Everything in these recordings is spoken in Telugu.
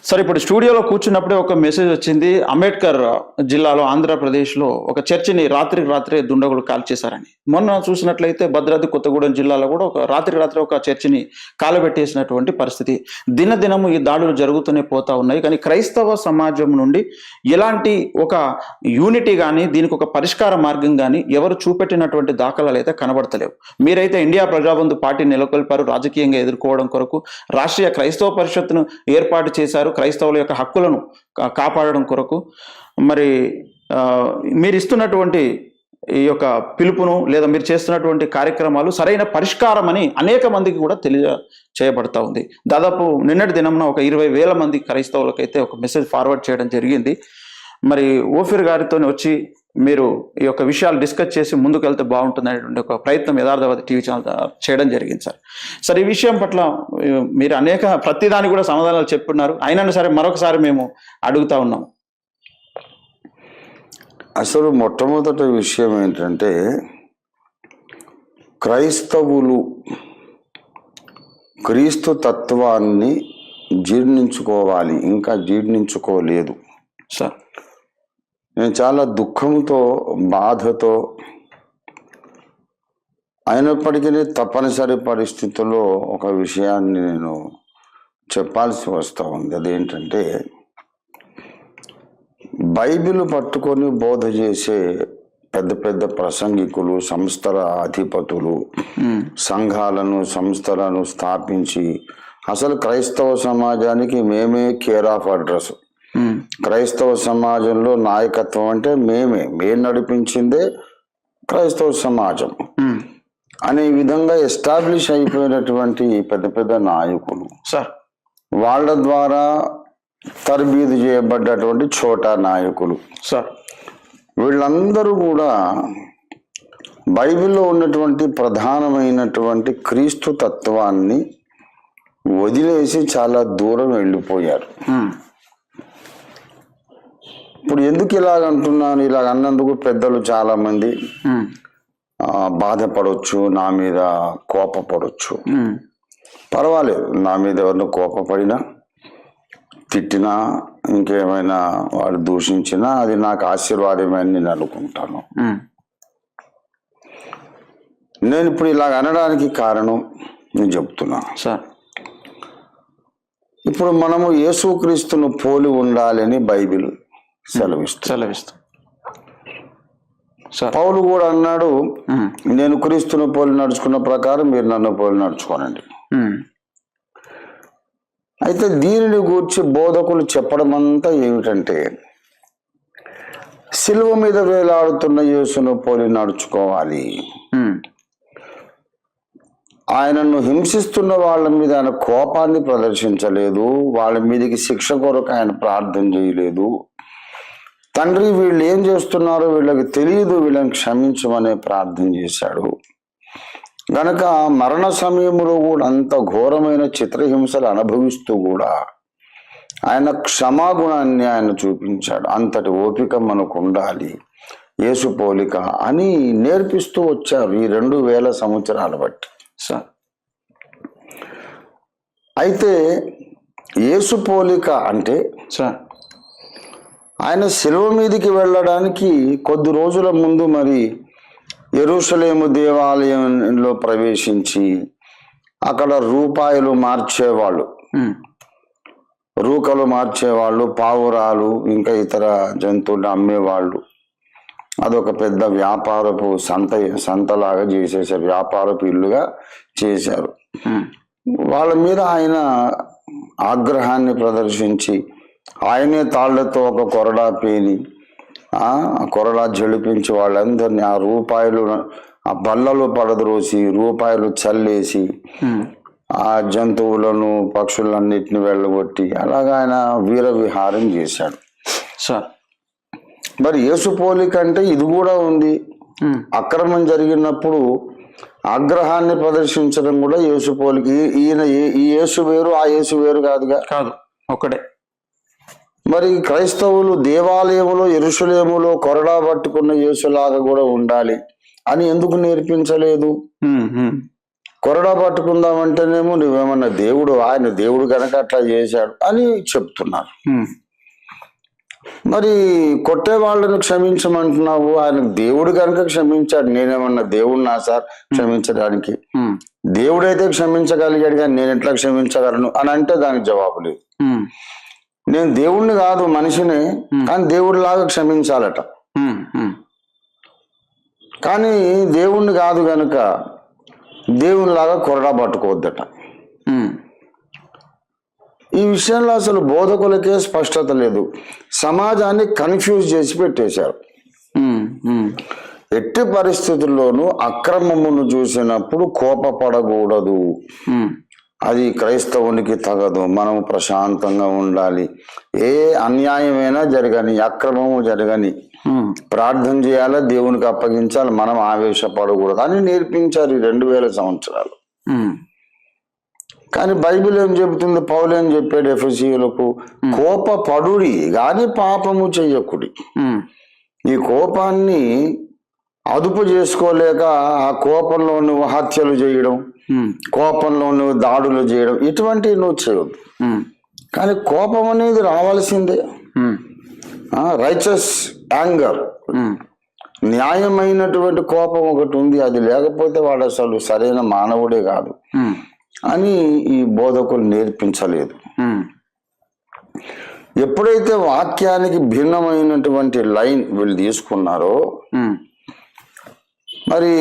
సరే, ఇప్పుడు స్టూడియోలో కూర్చున్నప్పుడే ఒక మెసేజ్ వచ్చింది. అంబేద్కర్ జిల్లాలో ఆంధ్రప్రదేశ్లో ఒక చర్చిని రాత్రికి రాత్రే దుండగులు కాల్చేశారని. మొన్న చూసినట్లయితే భద్రాద్రి కొత్తగూడెం జిల్లాలో కూడా రాత్రికి రాత్రి ఒక చర్చిని కాలబెట్టేసినటువంటి పరిస్థితి. దినదినము ఈ దాడులు జరుగుతూనే పోతా ఉన్నాయి. కానీ క్రైస్తవ సమాజం నుండి ఎలాంటి ఒక యూనిటీ కానీ, దీనికి ఒక పరిష్కార మార్గం కానీ ఎవరు చూపెట్టినటువంటి దాఖలాలు అయితే కనబడతలేవు. మీరైతే ఇండియా ప్రజాబంధు పార్టీ నెలకొల్పారు, రాజకీయంగా ఎదుర్కోవడం కొరకు రాష్ట్రీయ క్రైస్తవ పరిషత్తును ఏర్పాటు చేశారు, క్రైస్తవుల యొక్క హక్కులను కాపాడడం కొరకు. మరి మీరు ఇస్తున్నటువంటి ఈ యొక్క పిలుపును లేదా మీరు చేస్తున్నటువంటి కార్యక్రమాలు సరైన పరిష్కారం అని అనేక మందికి కూడా చేయబడతా ఉంది. దాదాపు నిన్నటి దినంన ఒక 20,000 మంది క్రైస్తవులకైతే ఒక మెసేజ్ ఫార్వర్డ్ చేయడం జరిగింది. మరి ఓఫీర్ గారితో వచ్చి మీరు ఈ యొక్క విషయాలు డిస్కస్ చేసి ముందుకు వెళ్తే బాగుంటుంది అనేటువంటి ఒక ప్రయత్నం యథార్థవాది టీవీ ఛానల్ చేయడం జరిగింది సార్. సార్, ఈ విషయం పట్ల మీరు ప్రతిదానికి కూడా సమాధానాలు చెప్పున్నారు. అయినా సరే మరొకసారి మేము అడుగుతా ఉన్నాం. అసలు మొట్టమొదటి విషయం ఏంటంటే, క్రైస్తవులు క్రీస్తు తత్వాన్ని జీర్ణించుకోవాలి, ఇంకా జీర్ణించుకోలేదు సార్. నేను చాలా దుఃఖంతో, బాధతో, అయినప్పటికీ తప్పనిసరి పరిస్థితుల్లో ఒక విషయాన్ని నేను చెప్పాల్సి వస్తూ ఉంది. అదేంటంటే, బైబిల్ పట్టుకొని బోధ చేసే పెద్ద పెద్ద ప్రసంగికులు, సంస్థల అధిపతులు, సంస్థలను స్థాపించి అసలు క్రైస్తవ సమాజానికి మేమే కేర్ ఆఫ్ అడ్రస్, క్రైస్తవ సమాజంలో నాయకత్వం అంటే మేము నడిపించిందే క్రైస్తవ సమాజం అనే విధంగా ఎస్టాబ్లిష్ అయిపోయినటువంటి పెద్ద పెద్ద నాయకులు సార్, వాళ్ళ ద్వారా తరబీదు చేయబడ్డటువంటి చోటా నాయకులు సార్, వీళ్ళందరూ కూడా బైబిల్లో ఉన్నటువంటి ప్రధానమైనటువంటి క్రీస్తు తత్వాన్ని వదిలేసి చాలా దూరం వెళ్ళిపోయారు. ఇప్పుడు ఎందుకు ఇలాగంటున్నాను? ఇలాగ అన్నందుకు పెద్దలు చాలా మంది బాధపడవచ్చు, నా మీద కోపపడవచ్చు. పర్వాలేదు, నా మీద ఎవరిని కోపపడినా, తిట్టినా, ఇంకేమైనా వాడు దూషించినా అది నాకు ఆశీర్వాదమే అని నేను అనుకుంటాను. నేను ఇప్పుడు ఇలాగ అనడానికి కారణం నేను చెప్తున్నా సార్. ఇప్పుడు మనము యేసుక్రీస్తును పోలి ఉండాలని బైబిల్ సెలవిస్తూ. పౌలు కూడా అన్నాడు, నేను క్రీస్తును పోలి నడుచుకున్న ప్రకారం మీరు నన్ను పోలి నడుచుకోనండి. అయితే దీనిని గూర్చి బోధకులు చెప్పడం అంతా ఏమిటంటే, సిలువ మీద వేలాడుతున్న యేసును పోలి నడుచుకోవాలి. ఆయనను హింసిస్తున్న వాళ్ళ మీద ఆయన కోపాన్ని ప్రదర్శించలేదు, వాళ్ళ మీదకి శిక్ష కొరకు ఆయన ప్రార్థన చేయలేదు. తండ్రి, వీళ్ళు ఏం చేస్తున్నారో వీళ్ళకి తెలియదు, వీళ్ళని క్షమించమనే ప్రార్థన చేశాడు. గనక మరణ సమయంలో కూడా అంత ఘోరమైన చిత్రహింసలు అనుభవిస్తూ కూడా ఆయన క్షమాగుణాన్ని ఆయన చూపించాడు. అంతటి ఓపిక మనకు ఉండాలి, యేసు పోలిక అని నేర్పిస్తూ వచ్చారు ఈ 2000 సంవత్సరాల బట్టి సార్. అయితే యేసు పోలిక అంటే సార్, ఆయన శిలువ మీదికి వెళ్ళడానికి కొద్ది రోజుల ముందు మరి యెరూషలేము దేవాలయంలో ప్రవేశించి అక్కడ రూపాయలు మార్చేవాళ్ళు, రూకలు మార్చేవాళ్ళు, పావురాలు, ఇంకా ఇతర జంతువులు అమ్మేవాళ్ళు. అదొక పెద్ద వ్యాపారపు సంతలాగా చేసేసారు, వ్యాపారపు ఇల్లుగా చేశారు. వాళ్ళ మీద ఆయన ఆగ్రహాన్ని ప్రదర్శించి ఆయనే తాళ్లతో ఒక కొరడా పేని కొరడా జడిపించి వాళ్ళందరినీ ఆ రూపాయలు ఆ బల్లలో పడద్రోసి రూపాయలు చల్లేసి ఆ జంతువులను, పక్షులన్నిటిని వెళ్ళగొట్టి అలాగా ఆయన వీర విహారం చేశాడు సార్. మరి యేసు పోలిక అంటే ఇది కూడా ఉంది. అక్రమం జరిగినప్పుడు ఆగ్రహాన్ని ప్రదర్శించడం కూడా యేసు పోలిక. ఈ యేసు వేరు, ఆ యేసు వేరు కాదు, ఒకటే. మరి క్రైస్తవులు దేవాలయములో, యెరూషలేములో కొరడా పట్టుకున్న యేసులాగా కూడా ఉండాలి అని ఎందుకు నేర్పించలేదు? కొరడా పట్టుకుందామంటేనేమో నువ్వేమన్నా దేవుడు, ఆయన దేవుడు కనుక అట్లా చేశాడు అని చెప్తున్నారు. మరి కొట్టే వాళ్ళను క్షమించమంటున్నావు, ఆయన దేవుడు కనుక క్షమించాడు, నేనేమన్నా దేవుడినా సార్ క్షమించడానికి? దేవుడైతే క్షమించగలిగాడు కానీ నేను ఎట్లా క్షమించగలను అని అంటే దానికి జవాబు లేదు. నేను దేవుణ్ణి కాదు, మనిషిని, కానీ దేవుడిలాగా క్షమించాలట. కానీ దేవుణ్ణి కాదు గనుక దేవునిలాగా కొరడా పట్టుకోవద్దట. ఈ విషయంలో అసలు బోధకులకే స్పష్టత లేదు, సమాజాన్ని కన్ఫ్యూజ్ చేసి పెట్టేశారు. ఎట్టి పరిస్థితుల్లోనూ అక్రమమును చూసినప్పుడు కోపపడకూడదు, అది క్రైస్తవునికి తగదు, మనం ప్రశాంతంగా ఉండాలి, ఏ అన్యాయమైనా జరగని, అక్రమము జరగని, ప్రార్థన చేయాలా, దేవునికి అప్పగించాలి, మనం ఆవేశపడకూడదు అని నేర్పించారు ఈ 2000 సంవత్సరాలు. కానీ బైబిల్ ఏం చెబుతుంది, పౌలు ఏం చెప్పాడు ఎఫెసీయులకు, కోపపడుడి గాని పాపము చెయ్యకుడి. ఈ కోపాన్ని అదుపు చేసుకోలేక ఆ కోపంలో నువ్వు హత్యలు చేయడం, కోపంలో నువ్వు దాడులు చేయడం, ఇటువంటివి నువ్వు చేయొద్దు. కానీ కోపం అనేది రావాల్సిందే. రైచస్ యాంగర్, న్యాయమైనటువంటి కోపం ఒకటి ఉంది, అది లేకపోతే వాడు అసలు సరైన మానవుడే కాదు అని ఈ బోధకులు నేర్పించలేదు. ఎప్పుడైతే వాక్యానికి భిన్నమైనటువంటి లైన్ వీళ్ళు తీసుకున్నారో మరి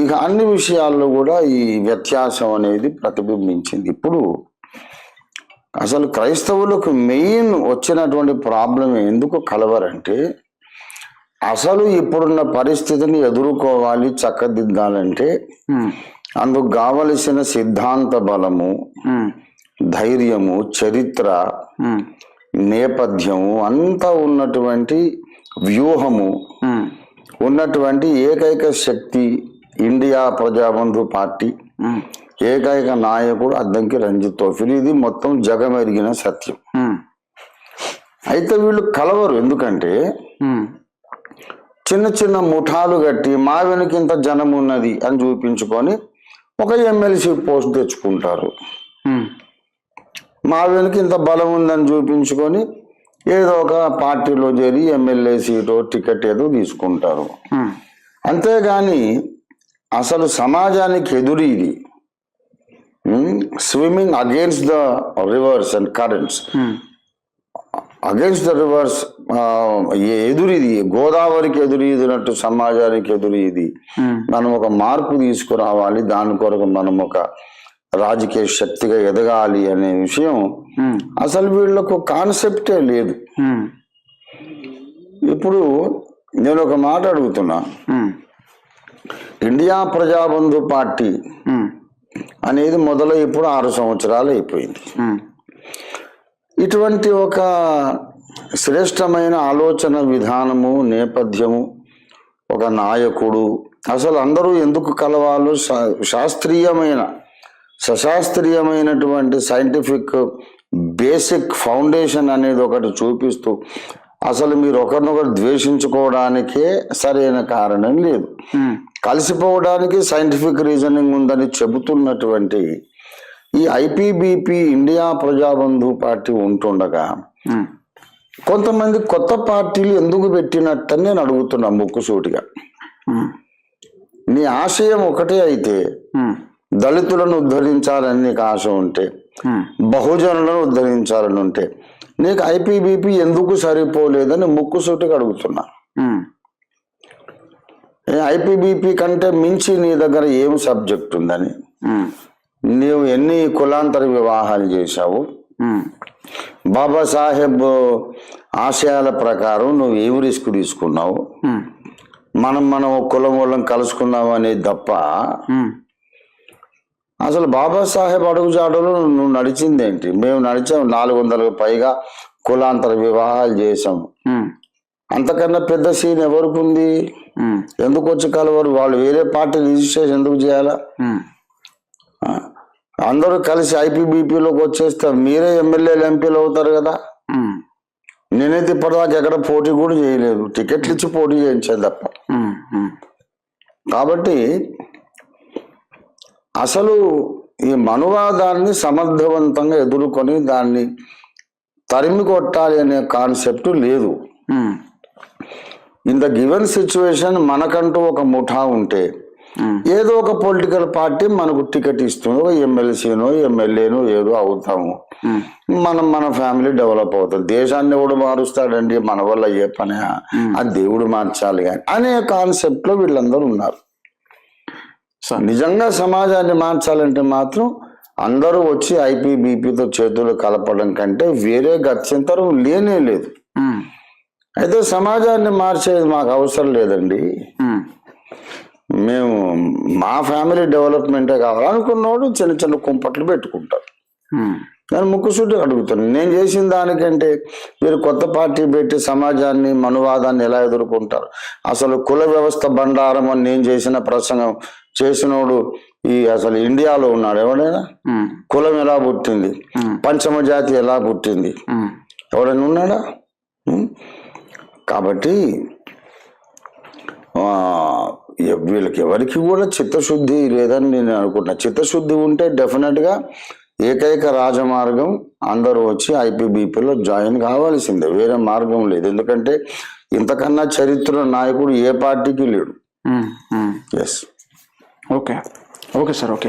ఇక అన్ని విషయాల్లో కూడా ఈ వ్యత్యాసం అనేది ప్రతిబింబించింది. ఇప్పుడు అసలు క్రైస్తవులకు మెయిన్ వచ్చినటువంటి ప్రాబ్లం ఎందుకు కలవరంటే, అసలు ఇప్పుడున్న పరిస్థితిని ఎదుర్కోవాలి, చక్కదిద్దాలంటే అందుకు కావలసిన సిద్ధాంత బలము, ధైర్యము, చరిత్ర, నేపథ్యము అంతా ఉన్నటువంటి వ్యూహము ఉన్నటువంటి ఏకైక శక్తి ఇండియా ప్రజాబంధు పార్టీ, ఏకైక నాయకుడు అద్దంకి రంజిత్ తోఫిర్. ఇది మొత్తం జగమెరిగిన సత్యం. అయితే వీళ్ళు కలవరు, ఎందుకంటే చిన్న చిన్న ముఠాలు కట్టి మా వెనుకింత జనం ఉన్నది అని చూపించుకొని ఒక ఎమ్మెల్సీ పోస్ట్ తెచ్చుకుంటారు, మా వెనుక ఇంత బలం ఉందని చూపించుకొని ఏదో ఒక పార్టీలో చేరి ఎమ్మెల్యే సీటో టికెట్ ఏదో తీసుకుంటారు. అంతేగాని అసలు సమాజానికి ఎదురు ఇది swimming against the reverse and currents, against the reverse, ఎదురు ఇది, గోదావరికి ఎదురు ఇదినట్టు సమాజానికి ఎదురు ఇది. మనం ఒక మార్పు తీసుకురావాలి, దాని కొరకు మనం ఒక రాజకీయ శక్తిగా ఎదగాలి అనే విషయం అసలు వీళ్ళకు కాన్సెప్టే లేదు. ఇప్పుడు నేను ఒక మాట అడుగుతున్నా, ఇండియా ప్రజాబంధు పార్టీ అనేది మొదలై ఇప్పుడు 6 సంవత్సరాలు అయిపోయింది. ఇటువంటి ఒక శ్రేష్టమైన ఆలోచన విధానము, నేపథ్యము, ఒక నాయకుడు, అసలు అందరూ ఎందుకు కలవాలో శాస్త్రీయమైన సశాస్త్రీయమైనటువంటి సైంటిఫిక్ బేసిక్ ఫౌండేషన్ అనేది ఒకటి చూపిస్తూ అసలు మీరు ఒకరినొకరు ద్వేషించుకోవడానికే సరైన కారణం లేదు, కలిసిపోవడానికి సైంటిఫిక్ రీజనింగ్ ఉందని చెబుతున్నటువంటి ఈ ఐపీబీపీ ఇండియా ప్రజాబంధు పార్టీ ఉంటుండగా కొంతమంది కొత్త పార్టీలు ఎందుకు పెట్టినట్టని నేను అడుగుతున్నా ముక్కుసూటిగా. నీ ఆశయం ఒకటే అయితే, దళితులను ఉద్ధరించాలని నీకు ఆశ ఉంటే, బహుజనులను ఉద్ధరించాలని ఉంటే, నీకు ఐపీబీపీ ఎందుకు సరిపోలేదని ముక్కుసూటిగా అడుగుతున్నా. ఐపీబీపీ కంటే మించి నీ దగ్గర ఏం సబ్జెక్ట్ ఉందని, నీవు ఎన్ని కులాంతర వివాహాలు చేశావు, బాబాసాహెబ్ ఆశయాల ప్రకారం నువ్వు ఏం రిస్క్ తీసుకున్నావు, మనం కులం వాళ్ళం కలుసుకున్నావు అనేది తప్ప అసలు బాబాసాహెబ్ అడుగుజాడలో నువ్వు నడిచిందేంటి? మేము నడిచాం, 400కు పైగా కులాంతర వివాహాలు చేసాము. అంతకన్నా పెద్ద సీన్ ఎవరికి ఉంది? ఎందుకు వచ్చి కలవరు? వాళ్ళు వేరే పార్టీ రిజిస్ట్రేషన్ ఎందుకు చేయాలా? అందరూ కలిసి ఐపీబీపీలోకి వచ్చేస్తే మీరే ఎమ్మెల్యేలు, ఎంపీలు అవుతారు కదా. నేనైతే ఇప్పటిదాకా ఎక్కడ పోటీ కూడా చేయలేదు, టికెట్లు ఇచ్చి పోటీ చేయించేది తప్ప. కాబట్టి అసలు ఈ మనువాదాన్ని సమర్థవంతంగా ఎదుర్కొని దాన్ని తరిమి కొట్టాలి అనే కాన్సెప్ట్ లేదు. ఇన్ ద గివెన్ సిచ్యువేషన్ మనకంటూ ఒక ముఠా ఉంటే ఏదో ఒక పొలిటికల్ పార్టీ మనకు టికెట్ ఇస్తుంది, ఒక ఎమ్మెల్సీనో ఎమ్మెల్యేనో ఏదో అవుతాము, మన ఫ్యామిలీ డెవలప్ అవుతుంది. దేశాన్ని ఎవడు మారుస్తాడండి, మన వల్ల ఏ పని, ఆ దేవుడు మార్చాలి కానీ అనే కాన్సెప్ట్ లో వీళ్ళందరూ ఉన్నారు. నిజంగా సమాజాన్ని మార్చాలంటే మాత్రం అందరూ వచ్చి ఐపీబీపీతో చేతులు కలపడం కంటే వేరే గత్యంతరం లేనే లేదు. అయితే సమాజాన్ని మార్చేది మాకు అవసరం లేదండి, మేము మా ఫ్యామిలీ డెవలప్మెంటే కావాలనుకున్నవాడు చిన్న చిన్న కుంపట్లు పెట్టుకుంటారు. నేను ముక్కుసూటి అడుగుతాను, నేను చేసిన దానికంటే మీరు కొత్త పార్టీ పెట్టి సమాజాన్ని మనువాదాన్ని ఎలా ఎదుర్కొంటారు? అసలు కుల వ్యవస్థ బండారం అని నేను చేసిన ప్రసంగం చేసినోడు అసలు ఇండియాలో ఉన్నాడు ఎవడైనా? కులం ఎలా పుట్టింది, పంచమ జాతి ఎలా పుట్టింది, ఎవడైనా ఉన్నాడా? కాబట్టి వీళ్ళకి ఎవరికి కూడా చిత్తశుద్ధి లేదని నేను అనుకుంటున్నా. చిత్తశుద్ధి ఉంటే డెఫినెట్ గా ఏకైక రాజమార్గం అందరూ వచ్చి ఐపీబీపీలో జాయిన్ కావాల్సిందే, వేరే మార్గం లేదు. ఎందుకంటే ఇంతకన్నా చరిత్ర నాయకుడు ఏ పార్టీకి లేడు. Yes. Okay okay sir, okay.